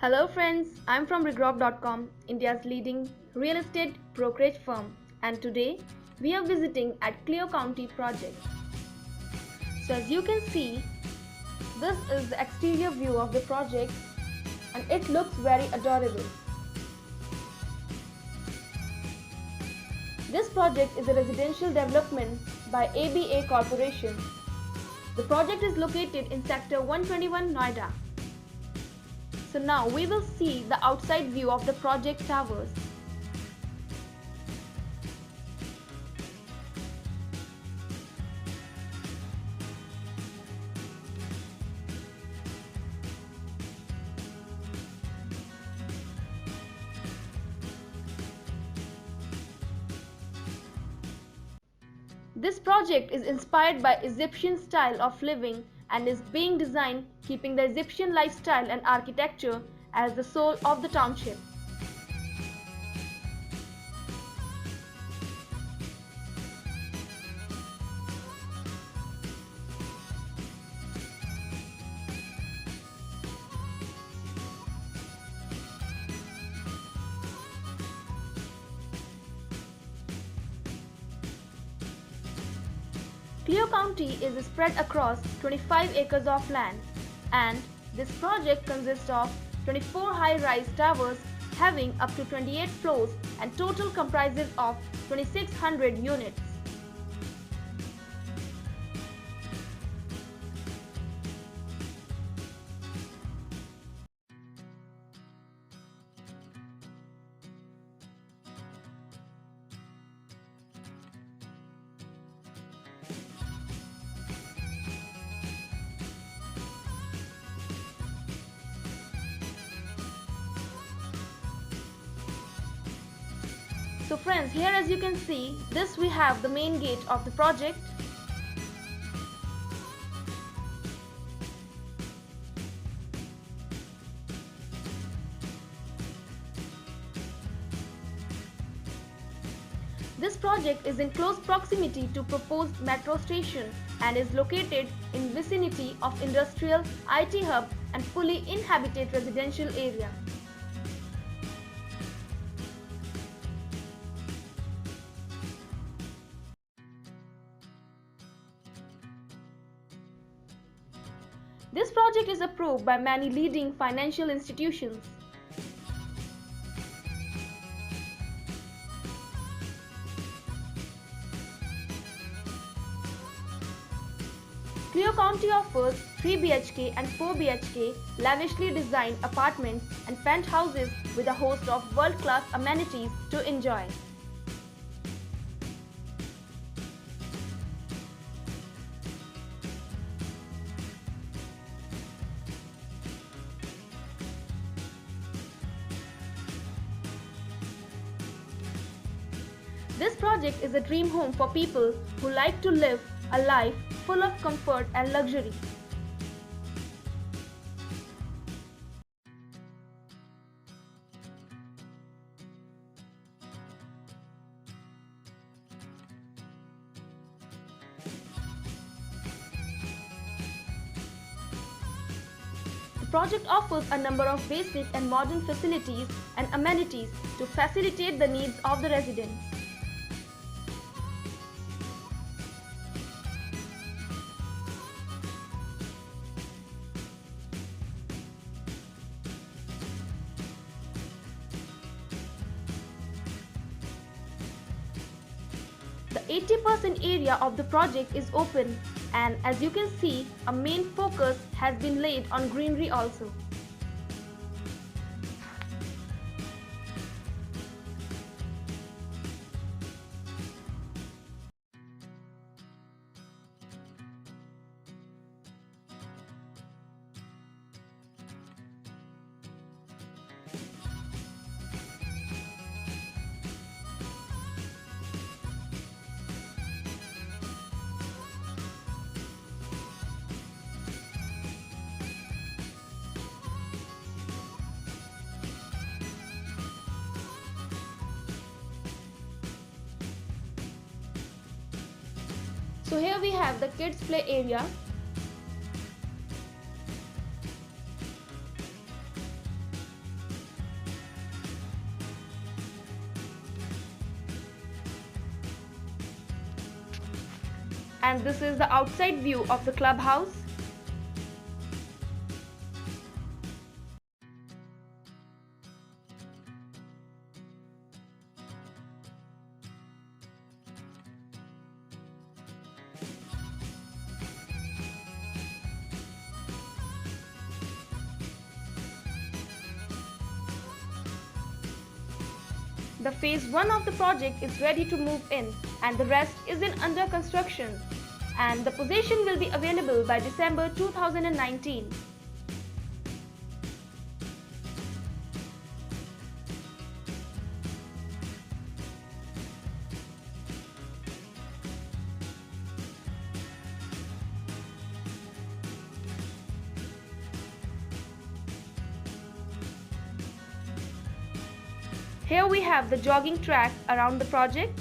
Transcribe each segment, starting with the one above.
Hello friends, I'm from Regrop.com, India's leading real estate brokerage firm, and today we are visiting at Clio County project. So as you can see, this is the exterior view of the project and it looks very adorable. This project is a residential development by ABA Corporation. The project is located in Sector 121 Noida. So now we will see the outside view of the project towers. This project is inspired by Egyptian style of living and is being designed keeping the Egyptian lifestyle and architecture as the soul of the township. Clio County is spread across 25 acres of land, and this project consists of 24 high-rise towers having up to 28 floors and total comprises of 2600 units. So friends, here as you can see, this we have the main gate of the project. This project is in close proximity to proposed metro station and is located in vicinity of industrial, IT hub and fully inhabited residential area. This project is approved by many leading financial institutions. Clio County offers 3 BHK and 4 BHK lavishly designed apartments and penthouses with a host of world-class amenities to enjoy. This project is a dream home for people who like to live a life full of comfort and luxury. The project offers a number of basic and modern facilities and amenities to facilitate the needs of the residents. The 80% area of the project is open, and as you can see, a main focus has been laid on greenery also. So here we have the kids play area. And this is the outside view of the clubhouse. The phase 1 of the project is ready to move in and the rest is in under construction, and the possession will be available by December 2019. Here we have the jogging track around the project.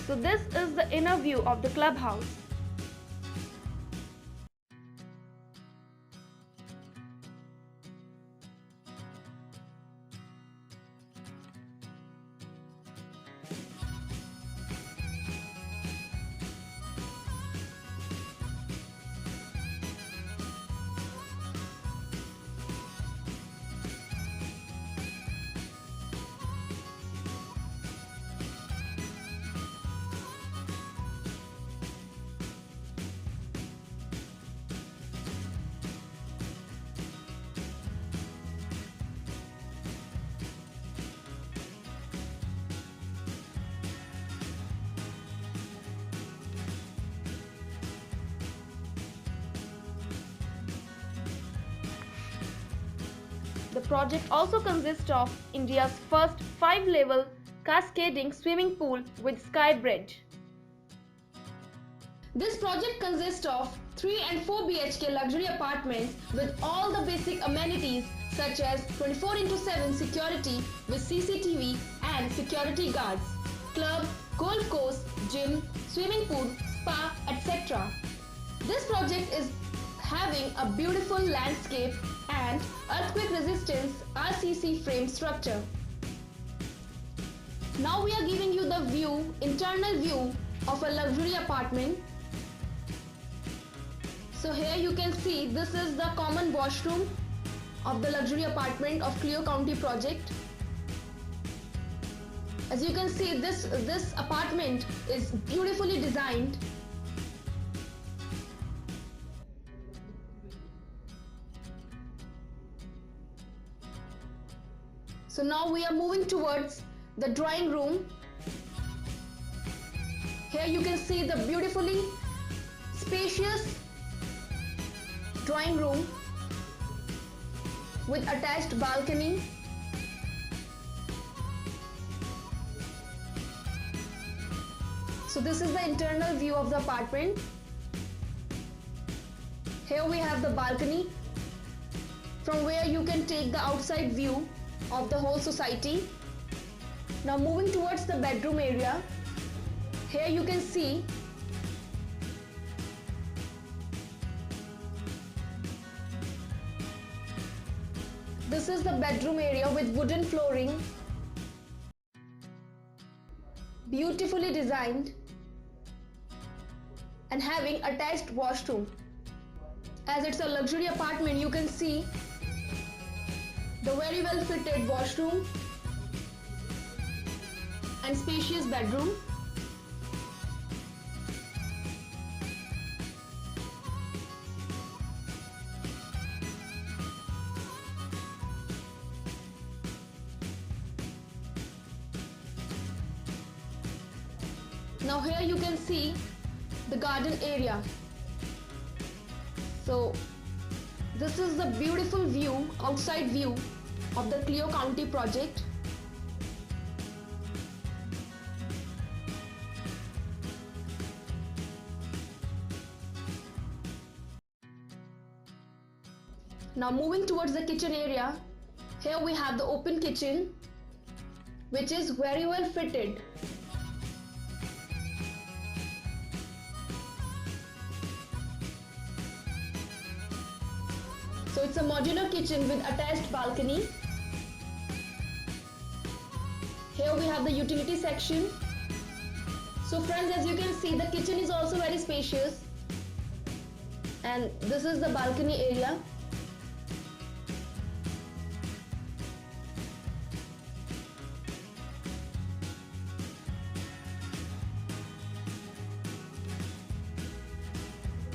So this is the inner view of the clubhouse. The project also consists of India's first 5-level cascading swimming pool with sky bridge. This project consists of 3 and 4 BHK luxury apartments with all the basic amenities such as 24/7 security with CCTV and security guards, club, golf course, gym, swimming pool, spa, etc. This project is having a beautiful landscape and earthquake resistance RCC frame structure. Now we are giving you the internal view of a luxury apartment. So here you can see this is the common washroom of the luxury apartment of Clio County project. As you can see, this apartment is beautifully designed. So now we are moving towards the drawing room. Here you can see the beautifully spacious drawing room with attached balcony. So this is the internal view of the apartment. Here we have the balcony from where you can take the outside view of the whole society. Now moving towards the bedroom area. Here you can see this is the bedroom area with wooden flooring, beautifully designed and having attached washroom. As it's a luxury apartment, you can see the very well fitted washroom and spacious bedroom. Now here you can see the garden area. So this is the beautiful view, outside view of the Clio County project. Now moving towards the kitchen area, here we have the open kitchen, which is very well fitted. So it's a modular kitchen with attached balcony. Here we have the utility section. So friends, as you can see, the kitchen is also very spacious, and this is the balcony area.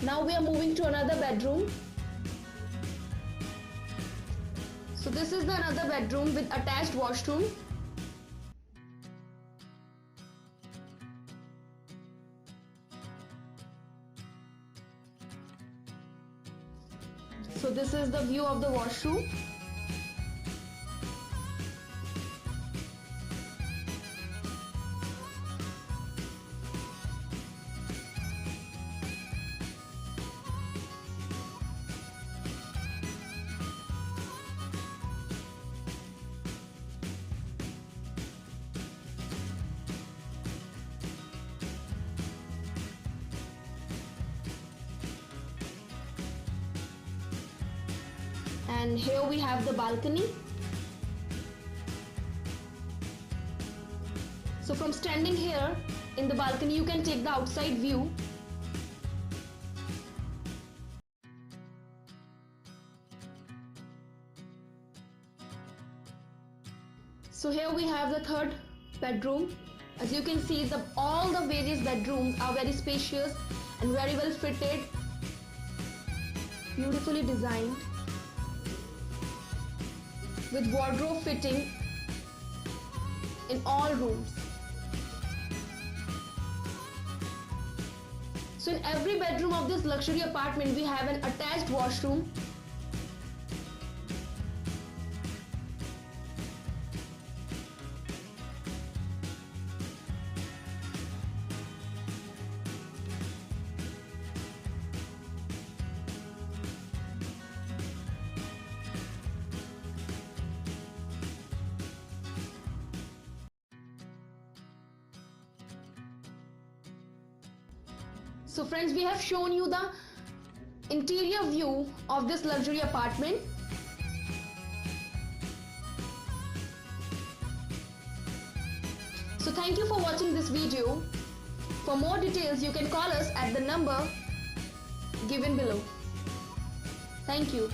Now we are moving to another bedroom. So this is the another bedroom with attached washroom. So this is the view of the washroom. And here we have the balcony. So from standing here in the balcony, you can take the outside view. So here we have the third bedroom. As you can see, all the various bedrooms are very spacious and very well fitted, beautifully designed, with wardrobe fitting in all rooms. So in every bedroom of this luxury apartment, we have an attached washroom. So friends, we have shown you the interior view of this luxury apartment. So thank you for watching this video. For more details, you can call us at the number given below. Thank you.